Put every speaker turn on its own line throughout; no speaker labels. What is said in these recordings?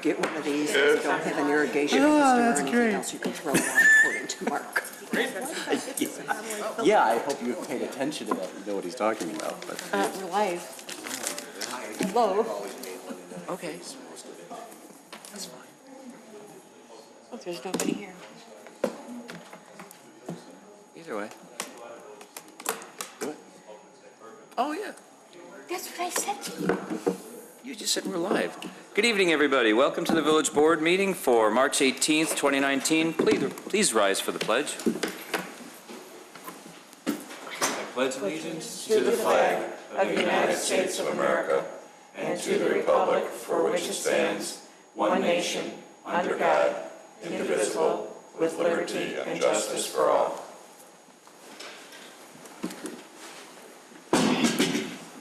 get one of these that don't have an irrigation system or anything else you can throw it on according to Mark.
Yeah, I hope you paid attention to that. You know what he's talking about. But.
We're live. Hello.
Okay. That's fine.
Oh, there's nobody here.
Either way. Do it. Oh, yeah.
That's what I said to you.
You just said we're live. Good evening, everybody. Welcome to the Village Board meeting for March 18th, 2019. Please rise for the pledge. I pledge allegiance
to the flag of the United States of America and to the republic for which it stands, one nation, under God, indivisible, with liberty and justice for all.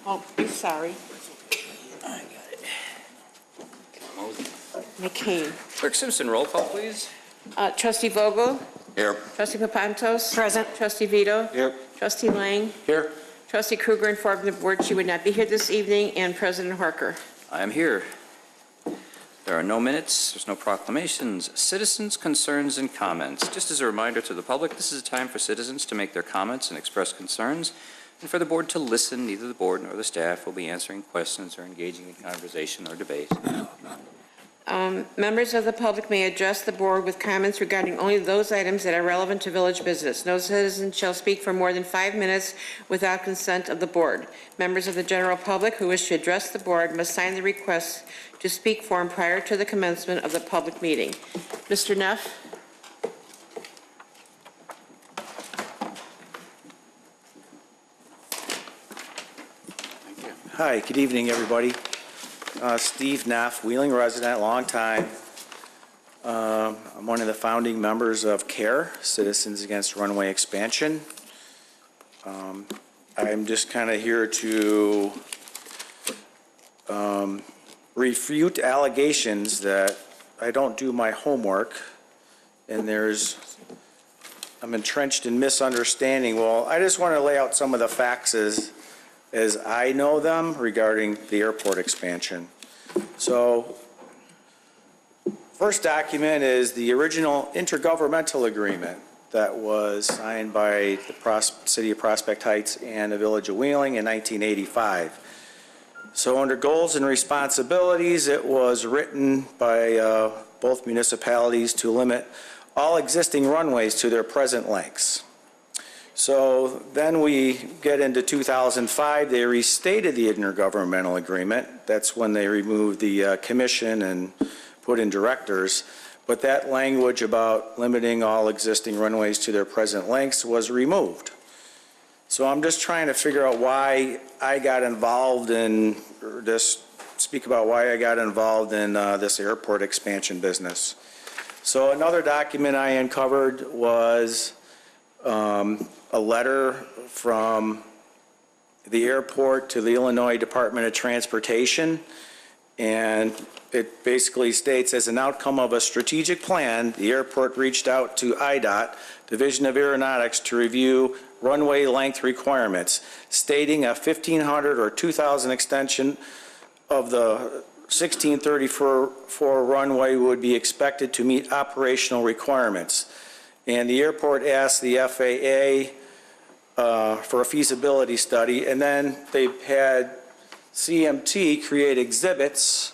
Oh, I'm sorry.
I got it.
McCain.
Clerk Simpson, roll call, please.
Trustee Vogel?
Here.
Trustee Papantos? Present. Trustee Vito?
Here.
Trustee Lang?
Here.
Trustee Kruger informed the board she would not be here this evening, and President Harker.
I am here. There are no minutes, there's no proclamations, citizens' concerns and comments. Just as a reminder to the public, this is a time for citizens to make their comments and express concerns, and for the board to listen. Neither the board nor the staff will be answering questions or engaging in conversation or debate.
Members of the public may address the board with comments regarding only those items that are relevant to village business. No citizen shall speak for more than 5 minutes without consent of the board. Members of the general public who wish to address the board must sign the request to speak form prior to the commencement of the public meeting. Mr. Neff?
Hi, good evening, everybody. Steve Neff, Wheeling resident, long time. I'm one of the founding members of CARE, Citizens Against Runway Expansion. I'm just kind of here to refute allegations that I don't do my homework, and I'm entrenched in misunderstanding. Well, I just want to lay out some of the facts as I know them regarding the airport expansion. So, first document is the original intergovernmental agreement that was signed by the City of Prospect Heights and the Village of Wheeling in 1985. So under goals and responsibilities, it was written by both municipalities to limit all existing runways to their present lengths. So then we get into 2005, they restated the intergovernmental agreement. That's when they removed the commission and put in directors. But that language about limiting all existing runways to their present lengths was removed. So I'm just trying to figure out why I got involved in, or just speak about why I got involved in this airport expansion business. So another document I uncovered was a letter from the airport to the Illinois Department of Transportation, and it basically states, as an outcome of a strategic plan, the airport reached out to IDOT, Division of Aeronautics, to review runway length requirements, stating a 1,500 or 2,000 extension of the 1634 runway would be expected to meet operational requirements. And the airport asked the FAA for a feasibility study, and then they had CMT create exhibits,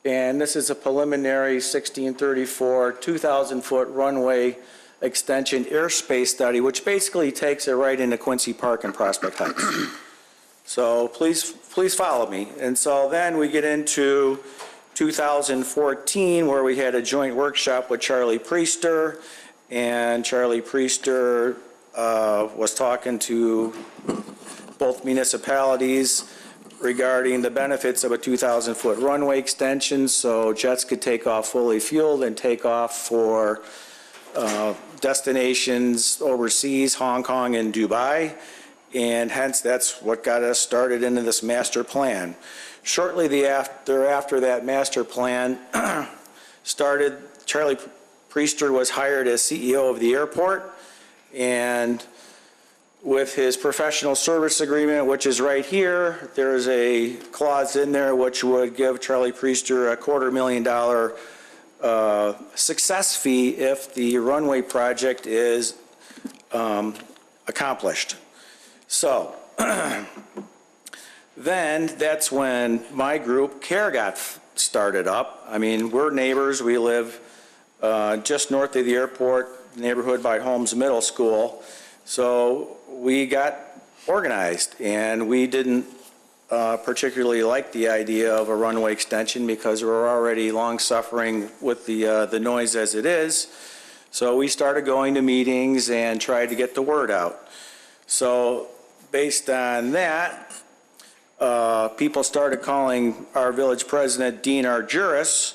and this is a preliminary 1634 2,000-foot runway extension airspace study, which basically takes it right into Quincy Park and Prospect Heights. So please follow me. And so then we get into 2014, where we had a joint workshop with Charlie Priester, and Charlie Priester was talking to both municipalities regarding the benefits of a 2,000-foot runway extension, so jets could take off fully fueled and take off for destinations overseas, Hong Kong and Dubai, and hence that's what got us started into this master plan. Shortly after that master plan started, Charlie Priester was hired as CEO of the airport, and with his professional service agreement, which is right here, there's a clause in there which would give Charlie Priester a $250,000 success fee if the runway project is accomplished. So then that's when my group, CARE, got started up. I mean, we're neighbors. We live just north of the airport, neighborhood by Holmes Middle School. So we got organized, and we didn't particularly like the idea of a runway extension because we're already long suffering with the noise as it is. So we started going to meetings and tried to get the word out. So based on that, people started calling our village president Dean Argyris,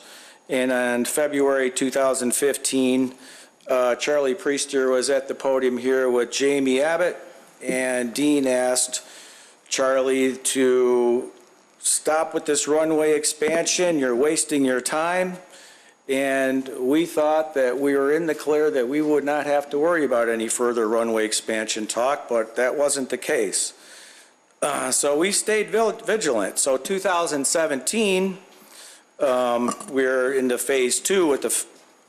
and on February 2015, Charlie Priester was at the podium here with Jamie Abbott, and Dean asked Charlie to stop with this runway expansion. You're wasting your time. And we thought that we were in the clear, that we would not have to worry about any further runway expansion talk, but that wasn't the case. So we stayed vigilant. So 2017, we're into phase 2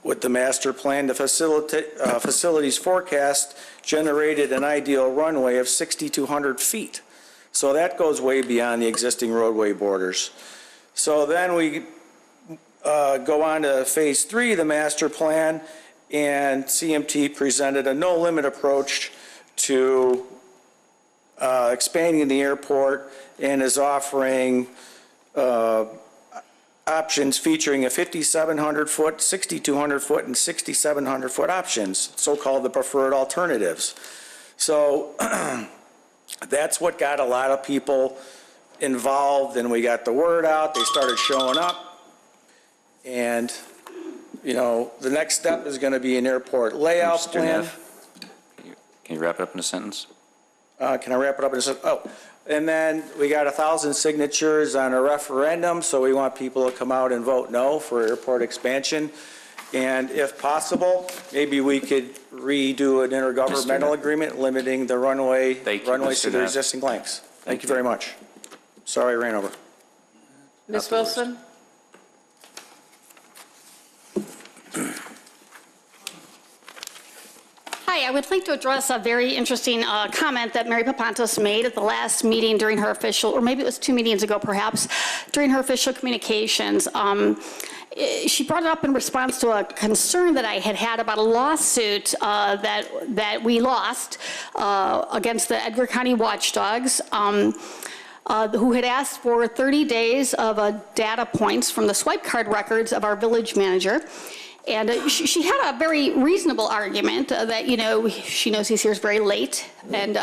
with the master plan. The facilities forecast generated an ideal runway of 6,200 feet. So that goes way beyond the existing roadway borders. So then we go on to phase 3 of the master plan, and CMT presented a no-limit approach to expanding the airport and is offering options featuring a 5,700 foot, 6,200 foot, and 6,700 foot options, so-called the preferred alternatives. So that's what got a lot of people involved, and we got the word out. They started showing up. And, you know, the next step is going to be an airport layout plan.
Can you wrap it up in a sentence?
Can I wrap it up in a sentence? Oh, and then we got 1,000 signatures on a referendum, so we want people to come out and vote no for airport expansion. And if possible, maybe we could redo an intergovernmental agreement limiting the runways to their existing lengths. Thank you very much. Sorry I ran over.
Ms. Wilson?
Hi, I would like to address a very interesting comment that Mary Papantos made at the last meeting during her official, or maybe it was 2 meetings ago perhaps, during her official communications. She brought it up in response to a concern that I had about a lawsuit that we lost against the Edgar County Watchdogs, who had asked for 30 days of data points from the swipe card records of our village manager. And she had a very reasonable argument that, you know, she knows he's here very late. And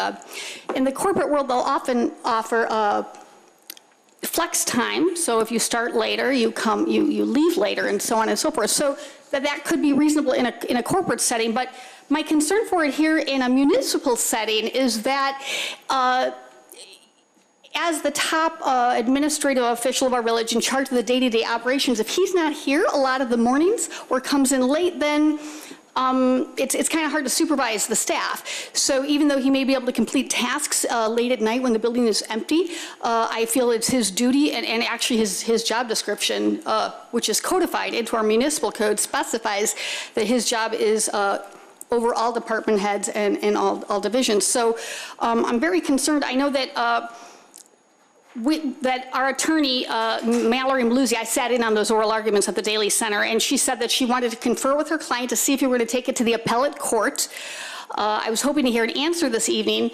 in the corporate world, they'll often offer flex time. So if you start later, you leave later, and so on and so forth. So that could be reasonable in a corporate setting. But my concern for it here in a municipal setting is that as the top administrative official of our village in charge of the day-to-day operations, if he's not here a lot of the mornings or comes in late, then it's kind of hard to supervise the staff. So even though he may be able to complete tasks late at night when the building is empty, I feel it's his duty, and actually his job description, which is codified into our municipal code, specifies that his job is over all department heads and all divisions. So I'm very concerned. I know that that our attorney, Mallory Maluzzi, I sat in on those oral arguments at the Daily Center, and she said that she wanted to confer with her client to see if we were going to take it to the appellate court. I was hoping to hear an answer this evening.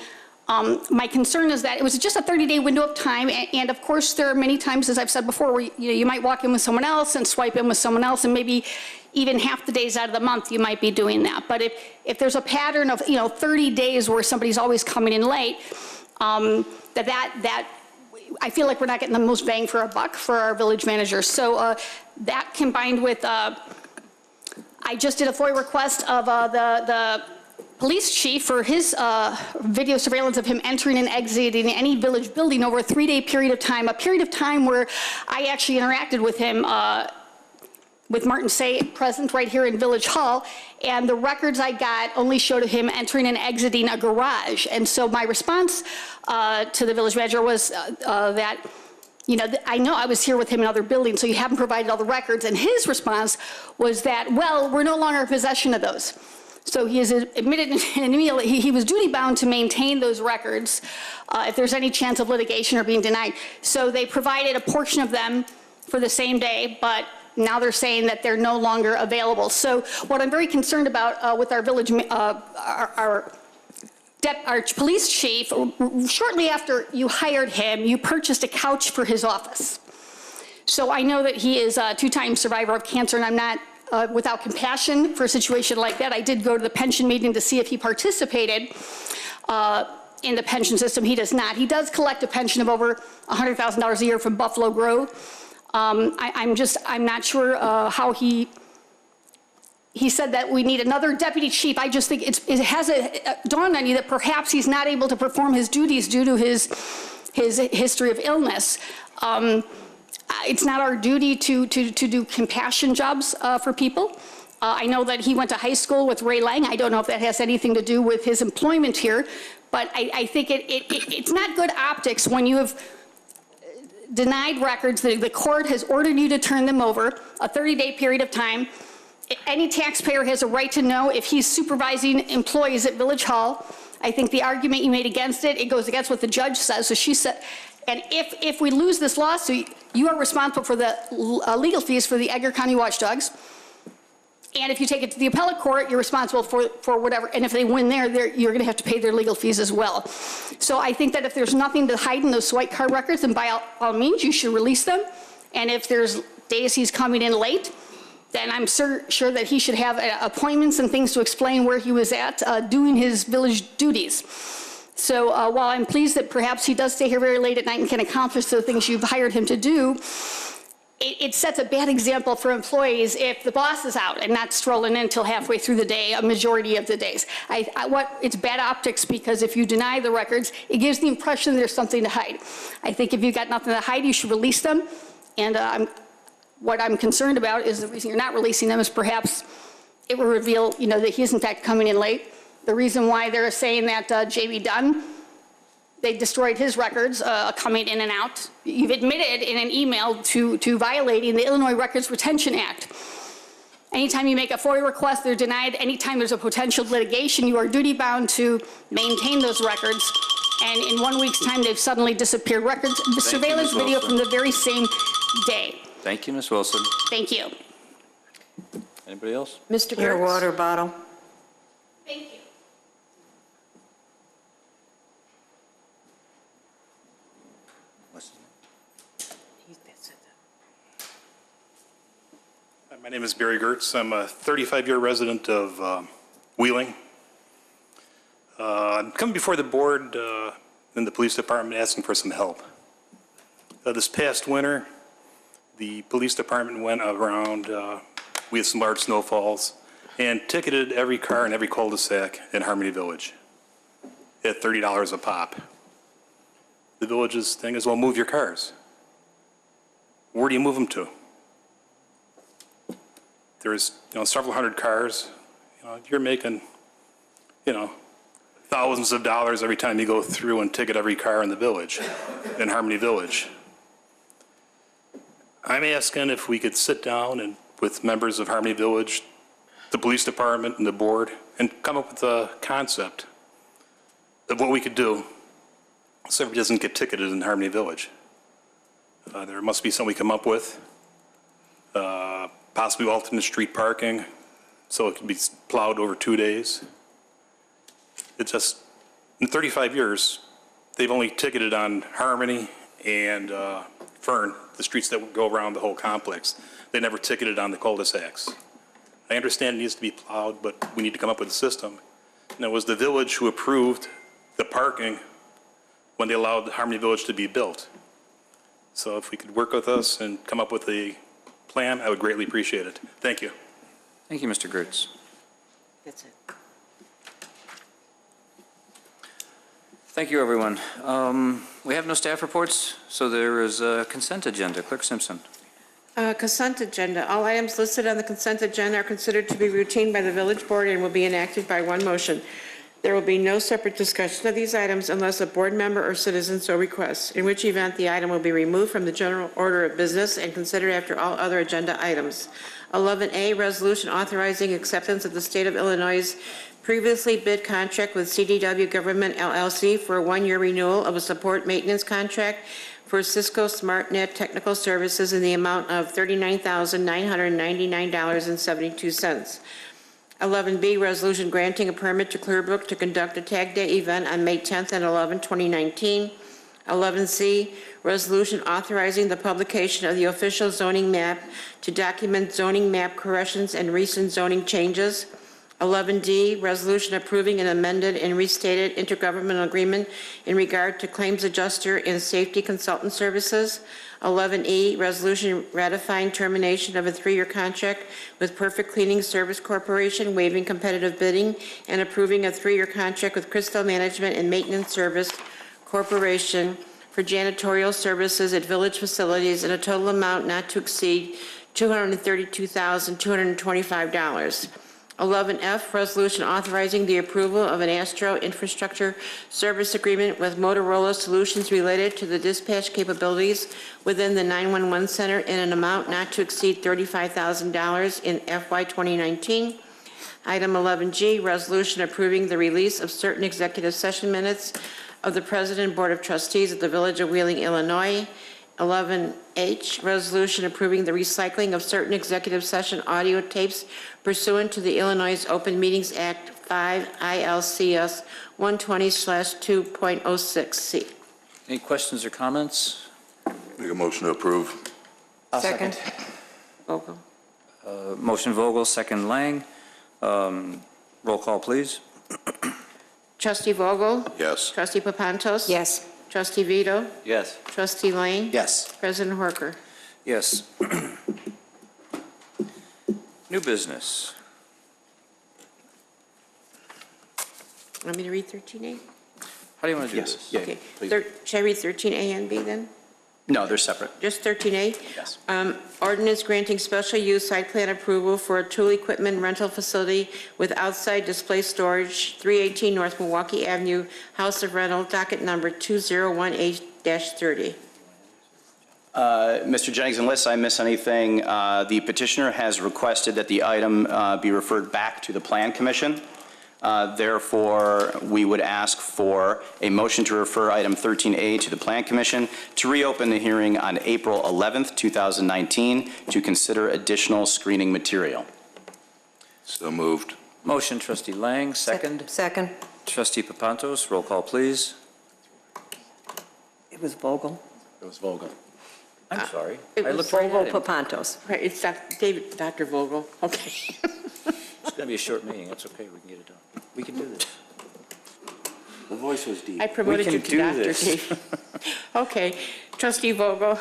My concern is that it was just a 30-day window of time, and of course there are many times, as I've said before, where you might walk in with someone else and swipe in with someone else, and maybe even half the days out of the month you might be doing that. But if there's a pattern of 30 days where somebody's always coming in late, that I feel like we're not getting the most bang for our buck for our village managers. So that combined with, I just did a FOIA request of the police chief for his video surveillance of him entering and exiting any village building over a 3-day period of time, a period of time where I actually interacted with him with Martin Say present right here in Village Hall, and the records I got only showed him entering and exiting a garage. And so my response to the village manager was that, you know, I know I was here with him in other buildings, so you haven't provided all the records. And his response was that, well, we're no longer in possession of those. So he has admitted in an email that he was duty bound to maintain those records if there's any chance of litigation or being denied. So they provided a portion of them for the same day, but now they're saying that they're no longer available. So what I'm very concerned about with our village, our police chief, shortly after you hired him, you purchased a couch for his office. So I know that he is a two-time survivor of cancer, and I'm not without compassion for a situation like that. I did go to the pension meeting to see if he participated in the pension system. He does not. He does collect a pension of over $100,000 a year from Buffalo Grove. I'm not sure how he said that we need another deputy chief. I just think it has dawned on you that perhaps he's not able to perform his duties due to his history of illness. It's not our duty to do compassion jobs for people. I know that he went to high school with Ray Lang. I don't know if that has anything to do with his employment here, but I think it's not good optics when you have denied records. The court has ordered you to turn them over, a 30-day period of time. Any taxpayer has a right to know if he's supervising employees at Village Hall. I think the argument you made against it goes against what the judge says. So she said, and if we lose this lawsuit, you are responsible for the legal fees for the Edgar County Watchdogs. And if you take it to the appellate court, you're responsible for whatever. And if they win there, you're going to have to pay their legal fees as well. So I think that if there's nothing to hide in those swipe card records, then by all means, you should release them. And if there's days he's coming in late, then I'm sure that he should have appointments and things to explain where he was at doing his village duties. So while I'm pleased that perhaps he does stay here very late at night and can accomplish the things you've hired him to do, it sets a bad example for employees if the boss is out and not strolling in until halfway through the day, a majority of the days. It's bad optics, because if you deny the records, it gives the impression there's something to hide. I think if you've got nothing to hide, you should release them. And what I'm concerned about is the reason you're not releasing them is perhaps it will reveal, you know, that he is in fact coming in late. The reason why they're saying that J.B. Dunn, they destroyed his records coming in and out. You've admitted in an email to violating the Illinois Records Retention Act. Anytime you make a FOIA request, they're denied. Anytime there's a potential litigation, you are duty bound to maintain those records. And in 1 week's time, they've suddenly disappeared. Records, the surveillance video from the very same day.
Thank you, Ms. Wilson.
Thank you.
Anybody else?
Mr. Gertz?
Your water bottle.
Thank you.
My name is Barry Gertz. I'm a 35-year resident of Wheeling. I'm coming before the board and the police department asking for some help. This past winter, the police department went around, we had some large snowfalls, and ticketed every car in every cul-de-sac in Harmony Village at $30 a pop. The village's thing is, well, move your cars. Where do you move them to? There's, several hundred cars. You're making, thousands of dollars every time you go through and ticket every car in the village, in Harmony Village. I'm asking if we could sit down and with members of Harmony Village, the police department and the board, and come up with a concept of what we could do so everybody doesn't get ticketed in Harmony Village. There must be something we come up with. Possibly alternate street parking, so it can be plowed over 2 days. It's just, in 35 years, they've only ticketed on Harmony and Fern, the streets that go around the whole complex. They never ticketed on the cul-de-sacs. I understand it needs to be plowed, but we need to come up with a system. And it was the village who approved the parking when they allowed Harmony Village to be built. So if we could work with us and come up with a plan, I would greatly appreciate it. Thank you.
Thank you, Mr. Gertz.
That's it.
Thank you, everyone. We have no staff reports, so there is a consent agenda. Clerk Simpson.
Consent agenda. All items listed on the consent agenda are considered to be routine by the village board and will be enacted by one motion. There will be no separate discussion of these items unless a board member or citizen so requests, in which event the item will be removed from the general order of business and considered after all other agenda items. 11A, resolution authorizing acceptance of the State of Illinois' previously bid contract with CDW Government LLC for a one-year renewal of a support maintenance contract for Cisco SmartNet Technical Services in the amount of $39,999.72. 11B, resolution granting a permit to Clearbrook to conduct a Tag Day event on May 10th and 11, 2019. 11C, resolution authorizing the publication of the official zoning map to document zoning map corrections and recent zoning changes. 11D, resolution approving an amended and restated intergovernmental agreement in regard to claims adjuster and safety consultant services. 11E, resolution ratifying termination of a 3-year contract with Perfect Cleaning Service Corporation, waiving competitive bidding, and approving a 3-year contract with Crystal Management and Maintenance Service Corporation for janitorial services at village facilities in a total amount not to exceed $232,225. 11F, resolution authorizing the approval of an Astro infrastructure service agreement with Motorola Solutions related to the dispatch capabilities within the 911 center in an amount not to exceed $35,000 in FY 2019. Item 11G, resolution approving the release of certain executive session minutes of the President and Board of Trustees of the Village of Wheeling, Illinois. 11H, resolution approving the recycling of certain executive session audio tapes pursuant to the Illinois Open Meetings Act 5 ILCS 120/2.06C.
Any questions or comments?
Make a motion to approve.
Second. Vogel.
Motion Vogel, second Lang. Roll call, please.
Trustee Vogel?
Yes.
Trustee Papantos?
Yes.
Trustee Vito?
Yes.
Trustee Lane?
Yes.
President Horker?
Yes. New business.
Want me to read 13A?
How do you want to do
Yes.
this?
Yeah,
Okay.
please.
Should I read 13A and B then?
No, they're separate.
Just 13A?
Yes.
Ordinance granting special use site plan approval for a tool equipment rental facility with outside display storage, 318 North Milwaukee Avenue, House of Rental, docket number 2018-30.
Mr. Jennings, unless I miss anything, the petitioner has requested that the item be referred back to the Plan Commission. Therefore, we would ask for a motion to refer item 13A to the Plan Commission to reopen the hearing on April 11th, 2019 to consider additional screening material.
So moved.
Motion, Trustee Lang, second.
Second.
Trustee Papantos, roll call, please.
It was Vogel.
It was Vogel.
I'm sorry.
it
I
was
looked right
Vogel
at him.
Papantos.
Right, it's Dr. Vogel. Okay.
It's going to be a short meeting. That's okay. We can get it done. We can do this.
The voice was deep.
I promoted
We
you
can
to
do
Dr.
this.
Dave. Okay. Trustee Vogel?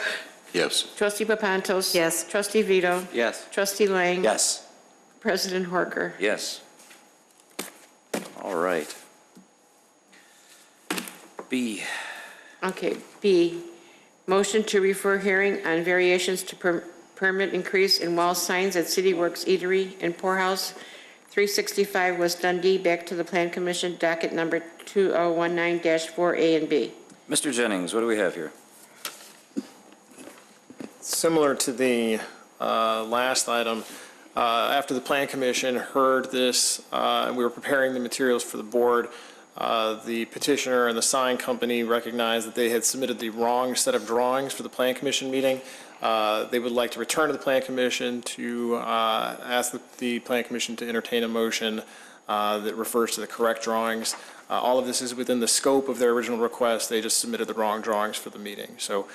Yes.
Trustee Papantos?
Yes.
Trustee Vito?
Yes.
Trustee Lang?
Yes.
President Horker?
Yes. All right. B.
Okay, B, motion to refer hearing on variations to permit increase in wall signs at City Works Eatery and Poorhouse, 365 West Dundee, back to the Plan Commission, docket number 2019-4A and B.
Mr. Jennings, what do we have here?
Similar to the last item, after the Plan Commission heard this, and we were preparing the materials for the board, the petitioner and the sign company recognized that they had submitted the wrong set of drawings for the Plan Commission meeting. They would like to return to the Plan Commission to ask the Plan Commission to entertain a motion that refers to the correct drawings. All of this is within the scope of their original request. They just submitted the wrong drawings for the meeting. So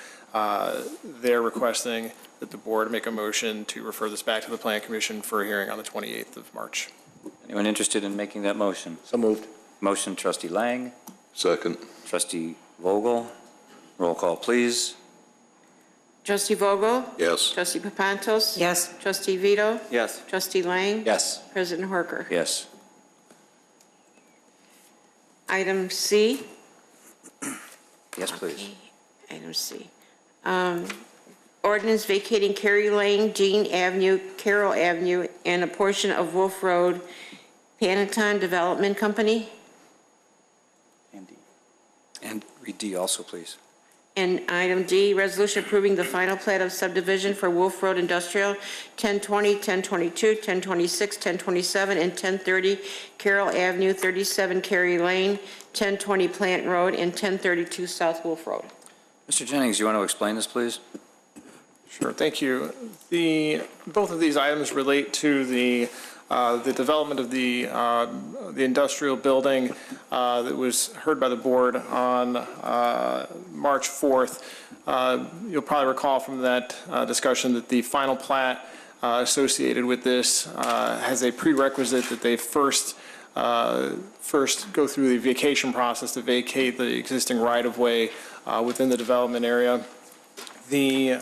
they're requesting that the board make a motion to refer this back to the Plan Commission for a hearing on the 28th of March.
Anyone interested in making that motion?
So moved.
Motion, Trustee Lang.
Second.
Trustee Vogel. Roll call, please.
Trustee Vogel?
Yes.
Trustee Papantos?
Yes.
Trustee Vito?
Yes.
Trustee Lang?
Yes.
President Horker?
Yes.
Item C?
Yes, please.
Okay, Item C. Ordinance vacating Kerry Lane, Jean Avenue, Carroll Avenue, and a portion of Wolf Road, Panattoni Development Company.
And read D also, please.
And item D, resolution approving the final plat of subdivision for Wolf Road Industrial, 1020, 1022, 1026, 1027, and 1030 Carroll Avenue, 37 Kerry Lane, 1020 Plant Road, and 1032 South Wolf Road.
Mr. Jennings, you want to explain this, please?
Sure, thank you. Both of these items relate to the development of the industrial building that was heard by the board on March 4th. You'll probably recall from that discussion that the final plat associated with this has a prerequisite that they first go through the vacation process to vacate the existing right-of-way within the development area. The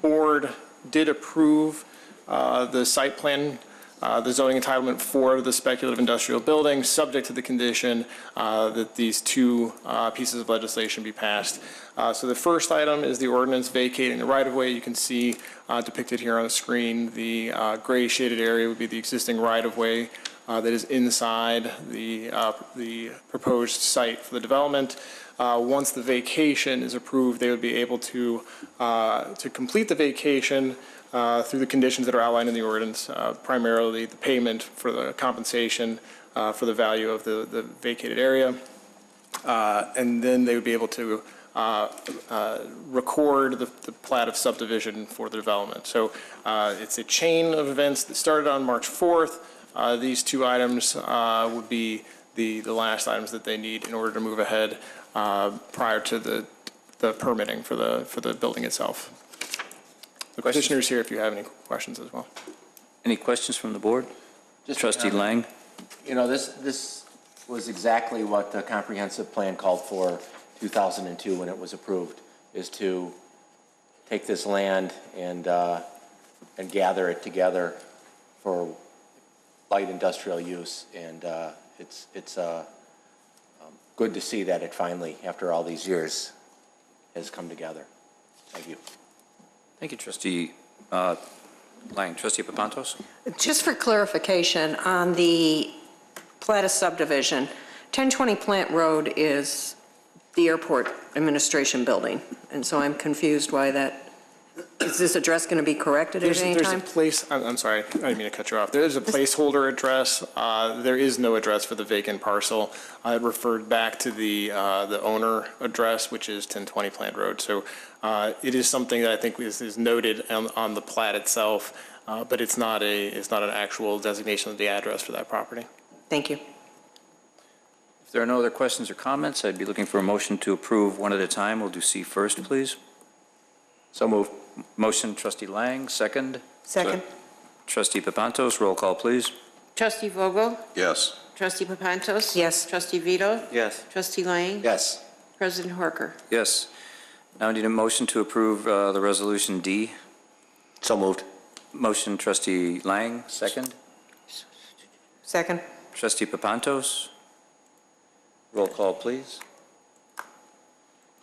board did approve the site plan, the zoning entitlement for the speculative industrial building, subject to the condition that these two pieces of legislation be passed. So the first item is the ordinance vacating the right-of-way. You can see depicted here on the screen, the gray shaded area would be the existing right-of-way that is inside the proposed site for the development. Once the vacation is approved, they would be able to complete the vacation through the conditions that are outlined in the ordinance, primarily the payment for the compensation for the value of the vacated area. And then they would be able to record the plat of subdivision for the development. So it's a chain of events that started on March 4th. These two items would be the last items that they need in order to move ahead prior to the permitting for the building itself. The petitioner's here if you have any questions as well.
Any questions from the board? Trustee Lang?
You know, this was exactly what the comprehensive plan called for 2002 when it was approved, is to take this land and gather it together for light industrial use. And it's good to see that it finally, after all these years, has come together. Thank you.
Thank you, Trustee Lang. Trustee Papantos?
Just for clarification, on the plat of subdivision, 1020 Plant Road is the airport administration building, and so I'm confused why that, is this address going to be corrected at any time?
I'm sorry, I didn't mean to cut you off. There is a placeholder address. There is no address for the vacant parcel. I referred back to the owner address, which is 1020 Plant Road. So it is something that I think is noted on the plat itself, but it's not an actual designation of the address for that property.
Thank you.
If there are no other questions or comments, I'd be looking for a motion to approve one at a time. We'll do C first, please.
So moved.
Motion, Trustee Lang, second.
Second.
Trustee Papantos, roll call, please.
Trustee Vogel?
Yes.
Trustee Papantos?
Yes.
Trustee Vito?
Yes.
Trustee Lang?
Yes.
President Horker?
Yes. Now I need a motion to approve the resolution D.
So moved.
Motion, Trustee Lang, second.
Second.
Trustee Papantos, roll call, please.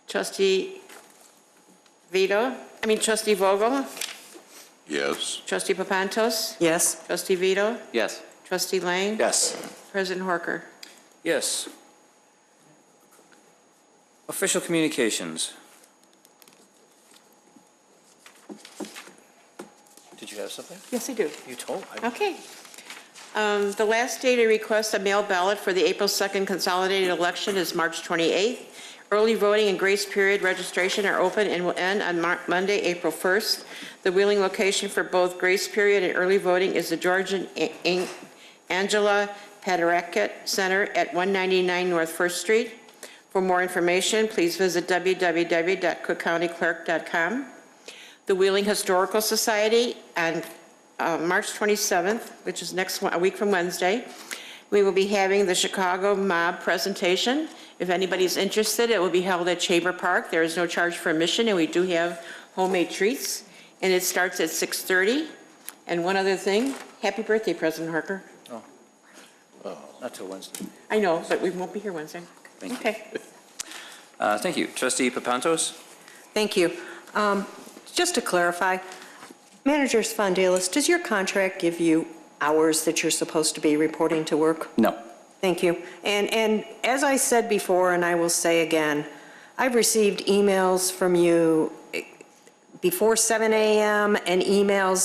Trustee Vogel?
Yes.
Trustee Papantos?
Yes.
Trustee Vito?
Yes.
Trustee Lang?
Yes.
President Horker?
Yes. Official communications. Did you have something?
Yes, I do.
You told.
Okay. The last day to request a mail ballot for the April 2nd consolidated election is March 28th. Early voting and grace period registration are open and will end on Monday, April 1st. The wheeling location for both grace period and early voting is the Georgian Angela Paderakit Center at 199 North First Street. For more information, please visit www.cookcountyclerk.com. The Wheeling Historical Society on March 27th, which is a week from Wednesday, we will be having the Chicago Mob presentation. If anybody's interested, it will be held at Chamber Park. There is no charge for admission, and we do have homemade treats. And it starts at 6:30. And one other thing, happy birthday, President Harker.
Oh, not till Wednesday.
I know, but we won't be here Wednesday.
Thank you.
Okay.
Thank you. Trustee Papantos?
Thank you. Just to clarify, Manager Spondelis, does your contract give you hours that you're supposed to be reporting to work?
No.
Thank you. And as I said before, and I will say again, I've received emails from you before 7 a.m. and emails,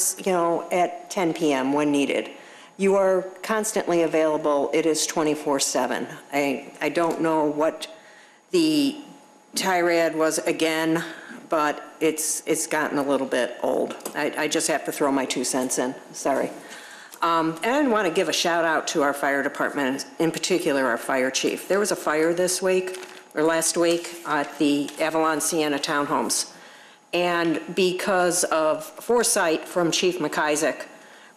at 10 p.m. when needed. You are constantly available. It is 24/7. I don't know what the tirade was again, but it's gotten a little bit old. I just have to throw my 2 cents in. Sorry. And I want to give a shout out to our fire department, in particular our fire chief. There was a fire this week, or last week, at the Avalon Sienna Townhomes. And because of foresight from Chief McIsaac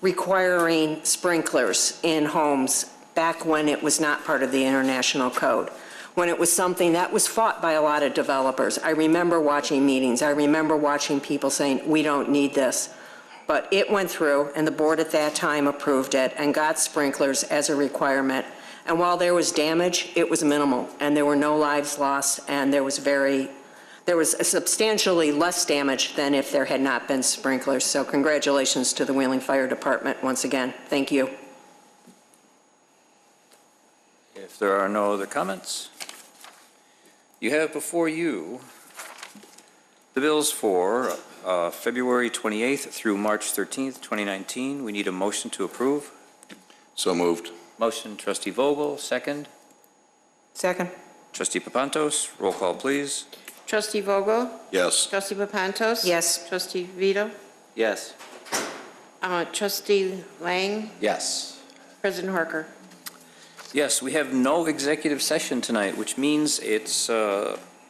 requiring sprinklers in homes back when it was not part of the international code, when it was something that was fought by a lot of developers. I remember watching meetings. I remember watching people saying, we don't need this. But it went through, and the board at that time approved it and got sprinklers as a requirement. And while there was damage, it was minimal, and there were no lives lost, and there was substantially less damage than if there had not been sprinklers. So congratulations to the Wheeling Fire Department once again. Thank you.
If there are no other comments, you have before you the bills for February 28th through March 13th, 2019. We need a motion to approve.
So moved.
Motion, Trustee Vogel, second.
Second.
Trustee Papantos, roll call, please.
Trustee Vogel?
Yes.
Trustee Papantos?
Yes.
Trustee Vito?
Yes.
Trustee Lang?
Yes.
President Horker?
Yes, we have no executive session tonight, which means it's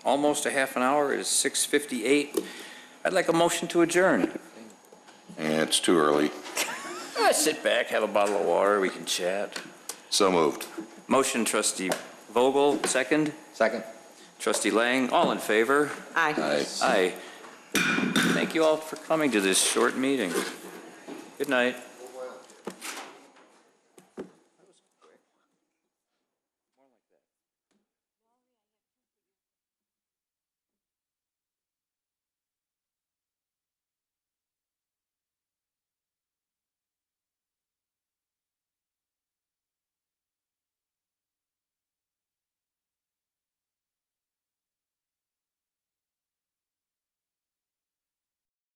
almost a half an hour. It is 6:58. I'd like a motion to adjourn.
It's too early.
Sit back, have a bottle of water, we can chat.
So moved.
Motion, Trustee Vogel, second.
Second.
Trustee Lang, all in favor?
Aye.
Aye.
Aye. Thank you all for coming to this short meeting. Good night.